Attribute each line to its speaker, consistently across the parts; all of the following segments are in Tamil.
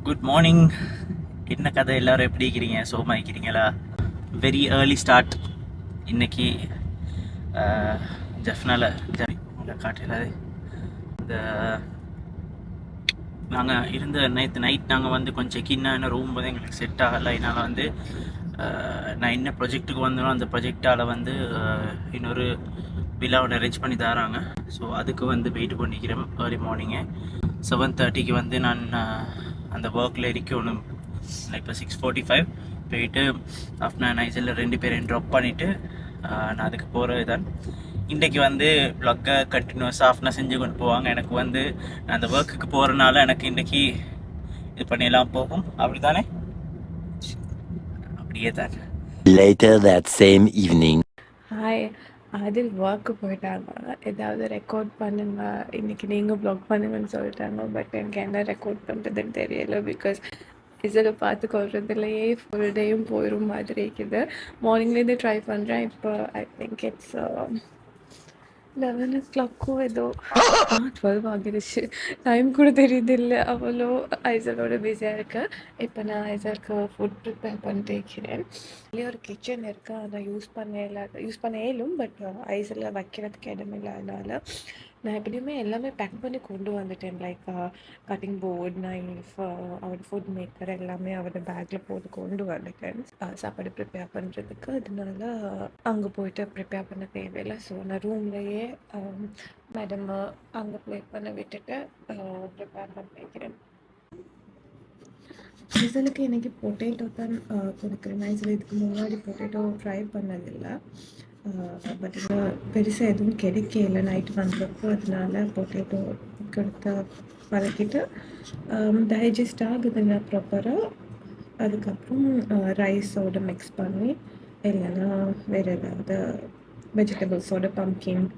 Speaker 1: Good morning. என்ன கதை, எல்லோரும் எப்படி இருக்கிறீங்க? சோகமாக இருக்கிறீங்களா? வெரி ஏர்லி ஸ்டார்ட் இன்னைக்கு. ஜெஃப்னால் காட்டிலாது இந்த நாங்கள் இருந்த நேற்று நைட் நாங்கள் வந்து கொஞ்சம் கின்னான ரூம் வந்து எங்களுக்கு செட் ஆகலை. அதனால் வந்து நான் என்ன ப்ரொஜெக்ட்டுக்கு வந்தோம் அந்த ப்ரொஜெக்டால் வந்து இன்னொரு விழாவோட அரேஞ்ச் பண்ணி தராங்க. ஸோ அதுக்கு வந்து வெயிட் பண்ணிக்கிறேன். ஏர்லி மார்னிங்கு 7:30க்கு வந்து நான் அந்த ஒர்க்கில் இருக்கணும். இப்போ 6:45 போயிட்டு ஆஃப்னா நைஸில் 2 பேரையும் ட்ராப் பண்ணிவிட்டு நான் அதுக்கு போகிறது தான். இன்றைக்கி வந்து ப்ளாக்கை கண்டினியூஸாக ஆஃப்னா செஞ்சு கொண்டு போவாங்க. எனக்கு வந்து நான் அந்த ஒர்க்குக்கு போகிறனால எனக்கு இன்றைக்கி இது பண்ணியெல்லாம் போகும். அப்படி தானே? அப்படியே தான்.
Speaker 2: Later that same evening.
Speaker 3: Hi, அதில் ஒர்க்கு போயிட்டாங்க. ஏதாவது ரெக்கார்ட் பண்ணுங்க, இன்றைக்கி நீங்கள் ப்ளாக் பண்ணுங்கன்னு சொல்லிட்டாங்க. பட் எனக்கு என்ன ரெக்கார்ட் பண்ணுறதுன்னு தெரியல. பிகாஸ் இதில் பார்த்து கொள்றதுலையே ஃபுல் டேயும் போயிடும் மாதிரி இருக்குது. மார்னிங்லேருந்து ட்ரை பண்ணுறேன். இப்போ ஐ திங்க் இட்ஸ் 11 ஏதோ 12 ஆகிடுச்சு. டைம் கூட தெரியுது இல்லை, அவ்வளோ ஐசலோட பிஸியாக இருக்கேன். இப்போ நான் ஐசலுக்கு ஃபுட் ப்ரிப்பேர் பண்ணிட்டு இருக்கிறேன். இல்லையே ஒரு கிச்சன் இருக்குது, அதை யூஸ் பண்ண இயலும். பட் ஐசில் வைக்கிறதுக்கு இடம் இல்லாதனால நான் எப்படியுமே எல்லாமே பேக் பண்ணி கொண்டு வந்துட்டேன். லைக் கட்டிங் போர்ட், நைஃப், அவரோட ஃபுட் மேக்கர் எல்லாமே அவரோட பேக்கில் போட்டு கொண்டு வந்துட்டேன் சாப்பாடு ப்ரிப்பேர் பண்ணுறதுக்கு. அதனால அங்கே போயிட்டு ப்ரிப்பேர் பண்ண தேவையில்லை. ஸோ நான் ரூம்லேயே மேடம் அங்கே ப்ளே பண்ண விட்டுட்டு ப்ரிப்பேர் பண்ணி வைக்கிறேன். ஐசலுக்கு இன்றைக்கி பொட்டேட்டோ தான் கொடுக்குறேன். ஐசல் இதுக்கு முன்னாடி பொட்டேட்டோ ட்ரை பண்ணதில்லை. பட் இங்கே பெருசாக எதுவும் கிடைக்கல நைட்டு வந்தப்போ. அதனால பொட்டேட்டோ கொடுத்து பழக்கிட்டு டைஜஸ்ட் ஆகுதுங்க ப்ராப்பராக. அதுக்கப்புறம் ரைஸோடு மிக்ஸ் பண்ணி இல்லைன்னா வேறு ஏதாவது வெஜிடபிள்ஸோட பம்கின்,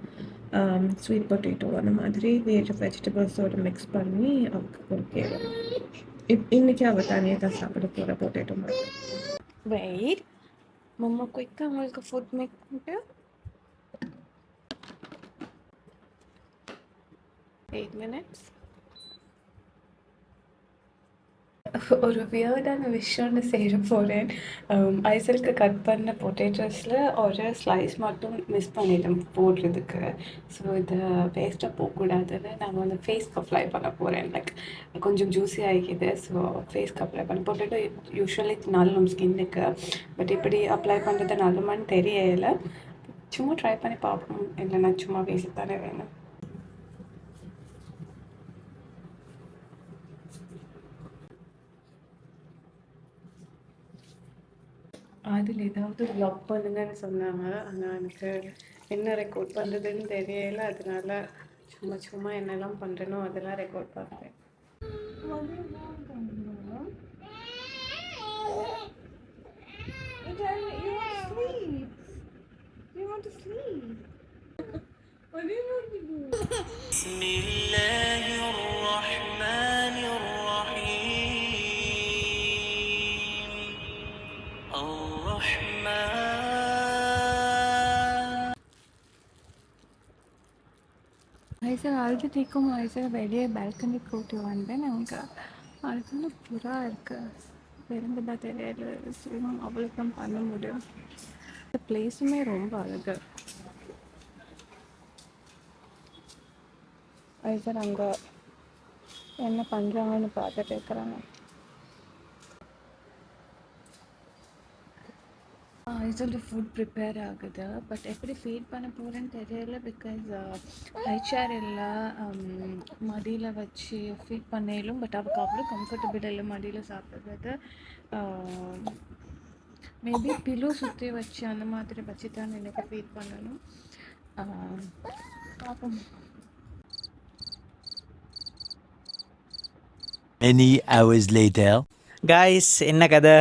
Speaker 3: ஸ்வீட் பொட்டேட்டோ அந்த மாதிரி வேறு வெஜிடபிள்ஸோடு மிக்ஸ் பண்ணி அவருக்கு கொடுக்கலாம். இன்றைக்கி அவள் தனியாக தான் சாப்பிட போகிற பொட்டேட்டோ மாதிரி. வெயிட், மம்மா குயிக்காக அவங்களுக்கு ஃபுட் மேக் பண்ணிட்டு 8 minutes. ஒரு வியர்டான விஷயம்னு செய்ய போகிறேன். ஐசலுக்கு கட் பண்ண பொட்டேட்டோஸில் ஒரு ஸ்லைஸ் மட்டும் மிஸ் பண்ணிட்டேன் போடுறதுக்கு. ஸோ இதை வேஸ்ட்டாக போகக்கூடாதுன்னு நான் வந்து ஃபேஸ்க்கு அப்ளை பண்ண போகிறேன். லைக் கொஞ்சம் ஜூஸி ஆகிக்குது. ஸோ ஃபேஸ்க்கு அப்ளை பண்ண பொட்டேட்டோ யூஸ்வலி நல்லும் ஸ்கின்னுக்கு. பட் இப்படி அப்ளை பண்ணுறது நல்லமான்னு தெரியலை. சும்மா ட்ரை பண்ணி பார்ப்போம். இல்லைன்னா சும்மா வேஸ்ட் தானே வேணும். அதில் ஏதாவது வ்ளாக் பண்ணுங்கன்னு சொன்னாங்க. ஆனால் எனக்கு என்ன ரெக்கார்ட் பண்ணுறதுன்னு தெரியலை. அதனால சும்மா என்னெல்லாம் பண்ணுறேனோ அதெல்லாம் ரெக்கார்ட் பண்ணுறேன். ஐசல் அழுதுட்டிக்கும். ஐசல் வெளியே பால்கனி கூட்டி வந்தேன். அங்கே அதுக்குள்ள புறா இருக்குது. பெருந்ததா தெரியல. சிவம் அவ்வளோதான் பண்ண முடியும். இந்த பிளேஸுமே ரொம்ப அழகு. ஐசல் அங்கே என்ன பண்ணுறாங்கன்னு பார்த்துட்டு இருக்கிறாங்க. ஐசோட ஃபுட் ப்ரிப்பேர் ஆகுது. பட் எப்படி ஃபீட் பண்ண போகிறேன்னு தெரியல. பிகாஸ் ஹைச்சேர் இல்லை, மடியில் வச்சு ஃபீட் பண்ணிடலும். பட் அவளுக்கு அவ்வளோ கம்ஃபர்டபுள் இல்லை மடியில் சாப்பிட்றது. மேபி பில்லோ சுற்றி வச்சு அந்த மாதிரி வச்சு தான் எனக்கு ஃபீட் பண்ணணும். பார்ப்போம்.
Speaker 2: Many hours later.
Speaker 1: காய்ஸ், என்ன கதை?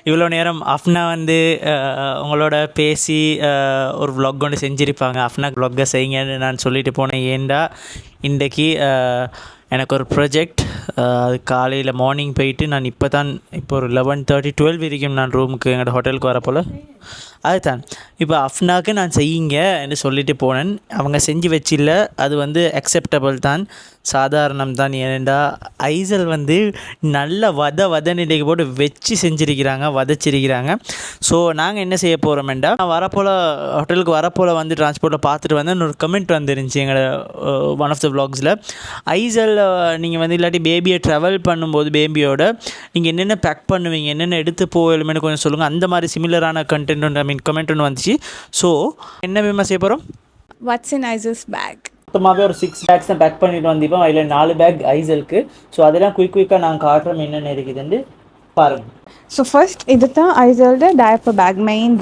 Speaker 1: இவ்வளோ நேரம் அஃப்னா வந்து உங்களோட பேசி ஒரு vlog ஒன்று செஞ்சுருப்பாங்க. அஃப்னா vlogகை செய்யுங்கன்னு நான் சொல்லிட்டு போனேன். ஏன்டா இன்றைக்கி எனக்கு ஒரு ப்ரொஜெக்ட். அது காலையில் மார்னிங் போயிட்டு நான் இப்போ ஒரு 11:30 12 வரைக்கும் நான் ரூமுக்கு எங்களோட ஹோட்டலுக்கு வரப்போல். அதுதான் இப்போ அஃப்னாக்கு நான் செய்யுங்க என்று சொல்லிட்டு போனேன். அவங்க செஞ்சு வச்சில்ல, அது வந்து அக்செப்டபிள் தான். சாதாரணம் தான். ஏனெண்டா ஐசல் வந்து நல்ல வதன்னு இன்றைக்கி போட்டு வச்சு செஞ்சுருக்கிறாங்க, வதச்சிருக்கிறாங்க. ஸோ நாங்கள் என்ன செய்ய போகிறோமெண்டா, வரப்போல் ஹோட்டலுக்கு வரப்போல் வந்து டிரான்ஸ்போர்ட்டில் பார்த்துட்டு வந்து ஒரு கமெண்ட் வந்துருந்துச்சு எங்களோட ஒன் ஆஃப் த வ்ளாக்ஸில். ஐசல் நீங்கள் வந்து இல்லாட்டி பேபியை ட்ராவல் பண்ணும்போது பேபியோட நீங்கள் என்னென்ன பேக் பண்ணுவீங்க, என்னென்ன எடுத்து போகலுமே கொஞ்சம் சொல்லுங்கள். அந்த மாதிரி சிமிலரான கண்டென்ட் ஒன்று கமெண்ட் ஒன்று வந்துச்சு. ஸோ என்ன வேமா செய்ய போகிறோம்,
Speaker 3: What's in Isel's bag?
Speaker 1: மொத்தமாகவே ஒரு 6 பேக்ஸ் தான் பேக் பண்ணிட்டு வந்திப்போம். அதில் 4 பேக் ஐசலுக்கு. ஸோ அதெல்லாம் குயிக்காக நாங்கள் காட்டுறோம் என்னென்ன இருக்குதுன்னு பாருங்கள்.
Speaker 3: ஸோ ஃபர்ஸ்ட் இது தான் ஐசல்ட டயப்பர் பேக், மெயின்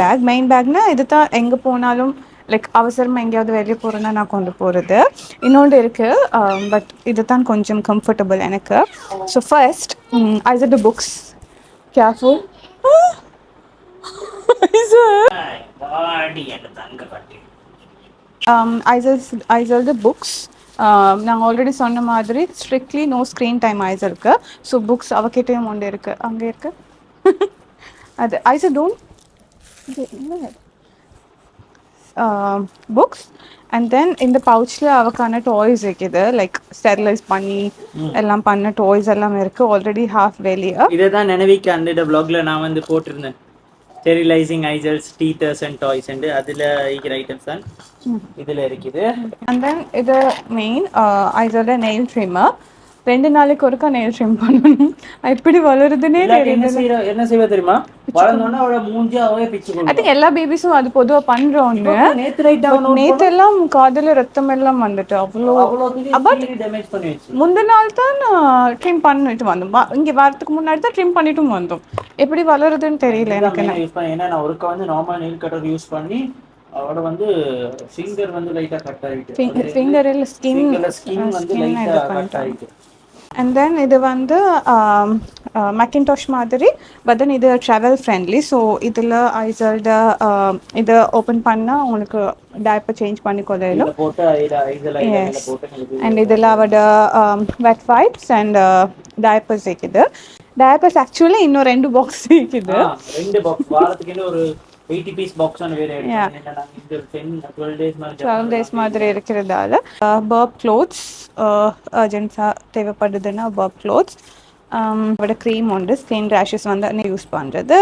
Speaker 3: பேக்னா இது தான் எங்கே போனாலும் லைக் அவசரமாக எங்கேயாவது வெளியே போகிறேன்னா நான் கொண்டு போகிறது. இன்னொன்று இருக்குது, பட் இது தான் கொஞ்சம் கம்ஃபர்டபுள் எனக்கு. ஸோ ஃபர்ஸ்ட் ஐசல்ட புக்ஸ், கேர்ஃபுல் ஐசல்ட புக்ஸ். நாங்கள் ஆல்ரெடி சொன்ன மாதிரி ஸ்ட்ரிக்ட்லி நோ ஸ்க்ரீன் டைம் ஐசலுக்கு. ஸோ புக்ஸ் அவகிட்டையும் ஒன்று இருக்குது, அங்கே இருக்குது. அது Isal don't books. And then இந்த பவுச்சில் அவக்கான டாய்ஸ் இருக்குது, லைக் ஸ்டெரிலைஸ் பண்ணி எல்லாம் பண்ண டாய்ஸ் எல்லாம் இருக்குது. ஆல்ரெடி ஹாஃப் வெளியே
Speaker 1: இதை தான் நினைவிக்கு அந்த வ்ளாகில் நான் வந்து போட்டிருந்தேன், ஸ்டெரிலைசிங் ஐசல்ஸ் டீத்தர்ஸ் அண்ட் டாய்ஸ் அண்டு அதில் இருக்கிற ஐட்டம்ஸ் தான் இதில் இருக்குது.
Speaker 3: அண்ட் தென் இது மெயின் ஐசோட நெயில் ட்ரிம்மர். 2 நாளைக்கு ஒருக்கா நெயில் ட்ரிம் பண்ணணும். எப்படி வளருதுன்னே தெரியல.
Speaker 1: என்ன செய்வா தெரியுமா, வளர்ந்தோன்னா அவளை மூஞ்சி அவே பிச்சு கொண்டு.
Speaker 3: ஐ திங்க் எல்லா பேபிஸும் அது பொதுவாக பண்ணுறோன்னு. நேற்றெல்லாம் காதில் ரத்தம் எல்லாம் வந்துட்டு அவ்வளோ
Speaker 1: டேமேஜ் பண்ணி வச்சு
Speaker 3: முந்தின நாள் தான் ட்ரிம் பண்ணிட்டு வந்தோம். இங்கே வரதுக்கு முன்னாடி தான் ட்ரிம் பண்ணிட்டும் வந்தோம். எப்படி வளருதுன்னு தெரியல எனக்கு.
Speaker 1: ஏன்னா நான் ஒருக்கா வந்து நார்மல் நெயில் கட்டர் யூஸ் பண்ணி அவளோட வந்து ஃபிங்கர் வந்து லைட்டாக கட் ஆகிட்டு,
Speaker 3: ஃபிங்கரில் ஸ்கின்
Speaker 1: வந்து லைட்டாக கட் ஆகிட்டு.
Speaker 3: அண்ட் தென் இது வந்து மேக்கின்டாஷ் மாதிரி, பட் தென் இது ட்ராவல் ஃப்ரெண்ட்லி. ஸோ இதில் ஐசல்ட இதை ஓப்பன் பண்ணால் உங்களுக்கு டயப்பர் சேஞ்ச் பண்ணிக்கொள்ளும். அண்ட் இதில் அவட வெட் வைப்ஸ் அண்ட் டயப்பர்ஸ் இருக்குது. டயப்பர்ஸ் ஆக்சுவலி இன்னும் 2 பாக்ஸ் இருக்குது.
Speaker 1: 2 பாக்ஸ் வாரத்துக்கு ஒரு 80 பீஸ் பாக்ஸ் ஆன வேற என்னன்னா இந்த 12 டேஸ் மாதிரி
Speaker 3: இருக்கிறதால பர்ப் க்ளோத்ஸ் அர்ஜென்ட்டாக தேவைப்படுதுன்னா பர்ப் க்ளோத்ஸ். அவட க்ரீம் உண்டு, ஸ்கின் ரேஷஸ் வந்து யூஸ் பண்ணுறது.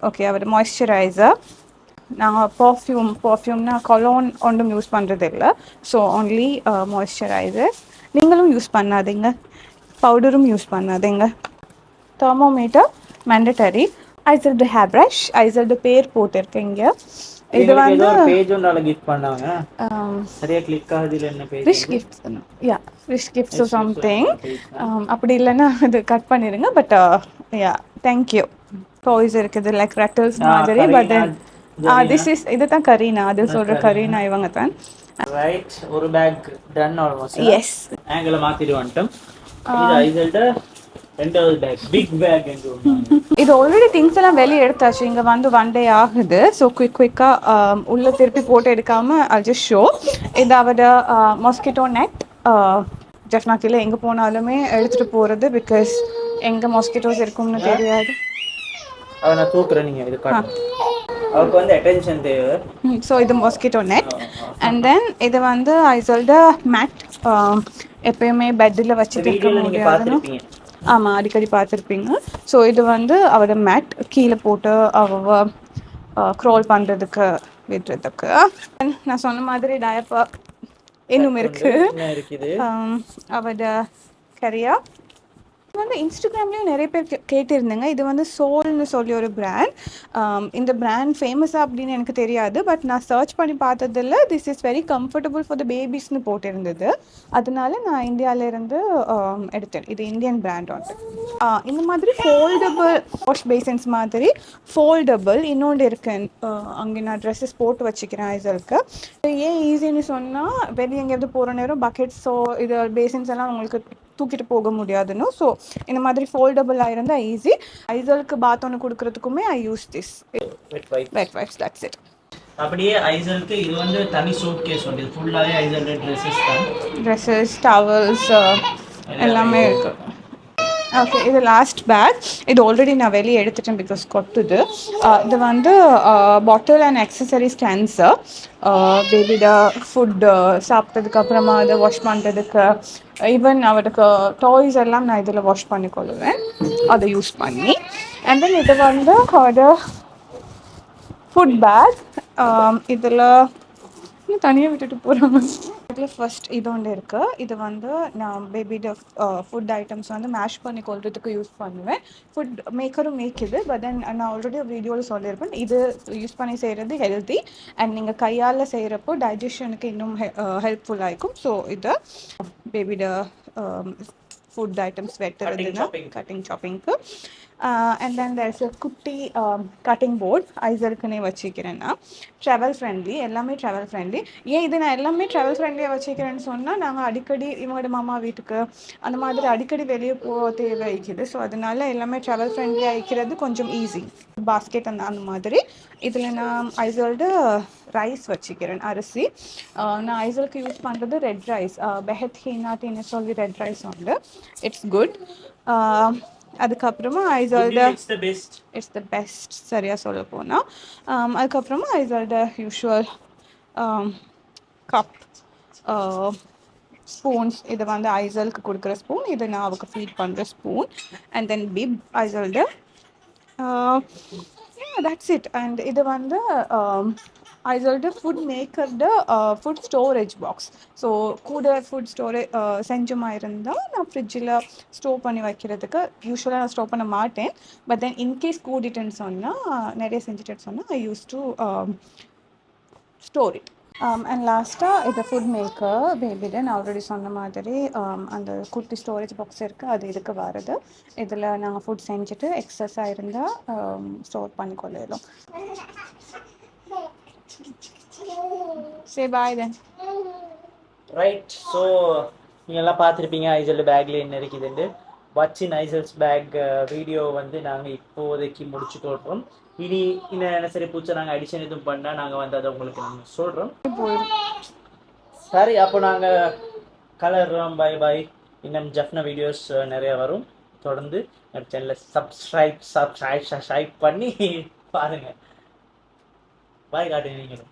Speaker 3: ஓகே, அவட மாய்ஸ்சரைசர். நாங்கள் பர்ஃப்யூம்னா கொலோன் ஒன்றும் யூஸ் பண்ணுறது இல்லை. So only moisturiser. நீங்களும் யூஸ் பண்ணாதீங்க, பவுடரும் யூஸ் பண்ணாதீங்க. Thermometer mandatory. ஐசல்ட ஹேர் ப்ரஷ், ஐசல்ட பேர் போட்டிருக்கீங்க. இது வந்து
Speaker 1: பேஜ் ஒன்னால கிஃப்ட் பண்ணாங்க, சரியா கிளிக் ஆகுது. இல்ல என்ன பேஜ்,
Speaker 3: ஃபிஷ் கிஃப்ட்ஸ். யா, ஃபிஷ் கிஃப்ட்ஸ் சம்திங். அப்படி இல்லைன்னா அது கட் பண்ணிடுங்க. But yeah, thank you. டாய்ஸ் இருக்குது லைக் ரட்டல்ஸ் மாதிரி. பட் தென் திஸ் இஸ் இது தான் கரீனா, அது சொல்கிற கரீனா இவங்க தான்.
Speaker 1: ரைட், ஒரு பேக் டன் ஆல்மோஸ்ட்.
Speaker 3: எஸ்,
Speaker 1: ஆங்கிள மாற்றிட்டு வந்துட்டோம். இது ஐசல்ட 2வது பேக், பிக் பேக் என்று ஒன்று.
Speaker 3: இது ஆல்ரெடி திங்ஸ் எல்லாம் வெளியே எடுத்தாச்சு. இங்கே வந்து 1 டே ஆகுது. ஸோ குயிக்காக உள்ளே திருப்பி போட்டு எடுக்காமல் ஐ ஜஸ்ட் ஷோ. இது அவட மாஸ்கிட்டோ நெட். ஜெஃப்னா கீழே எங்கே போனாலுமே எடுத்துகிட்டு போகிறது, பிகாஸ் எங்கே மாஸ்கிட்டோஸ் இருக்கும்னு தெரியாது.
Speaker 1: அதை நான் தூக்குறேன், நீங்கள் இது அவருக்கு வந்து அட்டென்ஷன் தேவை.
Speaker 3: ஸோ இது மாஸ்கிட்டோ நெட். அண்ட் தென் இது வந்து ஐசல்ட மேட். எப்பயுமே பெட்டில் வச்சுட்டு இருக்க முடியாது. ஆமாம், அடிக்கடி பார்த்துருப்பீங்க. ஸோ இது வந்து அவட மேட், கீழே போட்டு அவ க்ரால் பண்ணுறதுக்கு விடுறதுக்கு. நான் சொன்ன மாதிரி டயப்பர் இன்னும் இருக்குது. அவட கரியா வந்து இன்ஸ்டாகிராம்லேயும் நிறைய பேர் கேட்டிருந்தேங்க. இது வந்து சோல்னு சொல்லி ஒரு பிராண்ட். இந்த பிராண்ட் ஃபேமஸாக அப்படின்னு எனக்கு தெரியாது. பட் நான் சர்ச் பண்ணி பார்த்ததில்ல. This is very comfortable for the பேபிஸ்னு போட்டிருந்தது. அதனால நான் இந்தியாவிலேருந்து எடுத்தேன். இது இந்தியன் பிராண்ட் வந்து. இந்த மாதிரி ஃபோல்டபுள் வாஷ் பேசன்ஸ் மாதிரி ஃபோல்டபுள் இன்னொன்று இருக்கேன். அங்கே நான் ட்ரெஸ்ஸஸ் போட்டு வச்சுக்கிறேன் ஐசலுக்கு. ஏன் ஈஸின்னு சொன்னால், வெளியே எங்கேயாவது போகிற நேரம் பக்கெட்ஸோ இது பேசன்ஸ் எல்லாம் உங்களுக்கு தூக்கிட்டு போக முடியாதுன்னு. ஸோ இந்த மாதிரி ஃபோல்டபுளாக இருந்தால் ஈஸி. ஐசலுக்கு பாத் ஒன்று கொடுக்கறதுக்குமே I use this wet wipes. That's it.
Speaker 1: அப்படியே ஐசலுக்கு இது வந்து தனி சூட் கேஸ் வந்து ஃபுல்லாகவே ஐசல்ட ட்ரெஸ்ஸஸ் தான்.
Speaker 3: ட்ரெஸ்ஸஸ், டவல்ஸ் எல்லாமே இருக்குது.
Speaker 4: ஓகே, இது லாஸ்ட் பேக். இது ஆல்ரெடி நான் வெளியே எடுத்துட்டேன் பிகாஸ் கொட்டுது. இது வந்து பாட்டில் அண்ட் அக்சசரி ஸ்டாண்ட்ஸு. பேபியோட ஃபுட்டு சாப்பிட்டதுக்கு அப்புறமா அதை வாஷ் பண்ணுறதுக்கு, ஈவன் அவருக்கு டாய்ஸ் எல்லாம் நான் இதில் வாஷ் பண்ணி கொள்ளுவேன் அதை யூஸ் பண்ணி. அண்ட் தென் இது வந்து ஒரு ஃபுட் பேக். இதில் இன்னும் தனியாக விட்டுட்டு போகிறாங்க. இதில் ஃபர்ஸ்ட் இது ஒன்று இருக்குது. இது வந்து நான் பேபியோட ஃபுட் ஐட்டம்ஸ் வந்து மேஷ் பண்ணி கொள்றதுக்கு யூஸ் பண்ணுவேன். ஃபுட் மேக்கரும் மேய்க்குது. பட் தென் நான் ஆல்ரெடி வீடியோவில் சொல்லியிருப்பேன், இது யூஸ் பண்ணி செய்கிறது ஹெல்த்தி அண்ட் நீங்கள் கையால் செய்கிறப்போ டைஜஷனுக்கு இன்னும் ஹெல்ப்ஃபுல்லாக இருக்கும். ஸோ இது பேபியோட ஃபுட் ஐட்டம்ஸ் வெட்டுறதுன்னா கட்டிங் சாப்பிங்க்கு. அண்ட் தென் தேர்ஸ் அ குட்டி கட்டிங் போர்ட் ஐசருக்குன்னே வச்சுக்கிறேன்னா. ட்ராவல் ஃப்ரெண்ட்லி, எல்லாமே ட்ராவல் ஃப்ரெண்ட்லி. ஏன் இது நான் எல்லாமே ட்ராவல் ஃப்ரெண்ட்லியாக வச்சுக்கிறேன்னு சொன்னால், நாங்கள் அடிக்கடி இவங்களோட மாமா வீட்டுக்கு அந்த மாதிரி அடிக்கடி வெளியே போக தேவை இருக்குது. ஸோ அதனால எல்லாமே ட்ராவல் ஃப்ரெண்ட்லியாக இருக்கிறது கொஞ்சம் ஈஸி. பாஸ்கெட் அந்த மாதிரி. இதில் நான் ஐசோல்டு ரைஸ் வச்சுக்கிறேன், அரிசி. நான் ஐசோலுக்கு யூஸ் பண்ணுறது ரெட் ரைஸ், பெஹத் ஹீனாட்டின்னு சொல்லி ரெட் ரைஸ் உண்டு. It's good. அதுக்கப்புறமா ஐசோல்டு இட்ஸ் த பெஸ்ட் சரியாக சொல்ல போனால். அதுக்கப்புறமா ஐசோல்டு யூஷுவல் கப், ஸ்பூன்ஸ். இது வந்து ஐசலுக்கு கொடுக்குற ஸ்பூன், இது நான் அவருக்கு ஃபீட் பண்ணுற ஸ்பூன். அண்ட் தென் பிப் ஐசோல்டு. That's it. அண்ட் இது வந்து ஐசோல்டு ஃபுட் மேக்கர்டு ஃபுட் ஸ்டோரேஜ் பாக்ஸ். ஸோ கூட ஃபுட் ஸ்டோரேஜ் செஞ்சமா இருந்தால் நான் ஃப்ரிட்ஜில் ஸ்டோர் பண்ணி வைக்கிறதுக்கு யூஸ்வலாக நான் ஸ்டோர் பண்ண மாட்டேன். பட் தென் இன்கேஸ் கூடிட்டுன்னு சொன்னால், நிறைய செஞ்சுட்டேன்னு சொன்னால், I use to store it. And லாஸ்ட்டாக இது ஃபுட் மேக்கர் பேபிட நான் ஆல்ரெடி சொன்ன மாதிரி அந்த குட்டி ஸ்டோரேஜ் பாக்ஸ் இருக்குது, அது இதுக்கு வருது. இதில் நாங்கள் ஃபுட் செஞ்சுட்டு எக்ஸஸாக இருந்தால் ஸ்டோர் பண்ணி கொள்ளிடும். சரி, பாய் தென்.
Speaker 1: ரைட். ஸோ நீங்கள் எல்லாம் பார்த்துருப்பீங்க ஐசல் பேக்கில் என்ன இருக்குதுண்டு. வச்சின் ஐசல்ஸ் பேக் வீடியோ வந்து நாங்கள் இப்போதைக்கு முடிச்சு கொடுப்போம். இனி இன்னும் சரி பூச்சா நாங்கள் அடிஷன் எதுவும் பண்ணால் நாங்கள் வந்து அதை உங்களுக்கு நாங்கள் சொல்கிறோம். சரி, அப்போ நாங்கள் கலர்றோம். பாய் பாய். இன்னும் ஜஃப்னா வீடியோஸ் நிறைய வரும். தொடர்ந்து சேனலை சப்ஸ்கிரைப் பண்ணி பாருங்கள். பாய் காட்டுங்க நீங்களும்.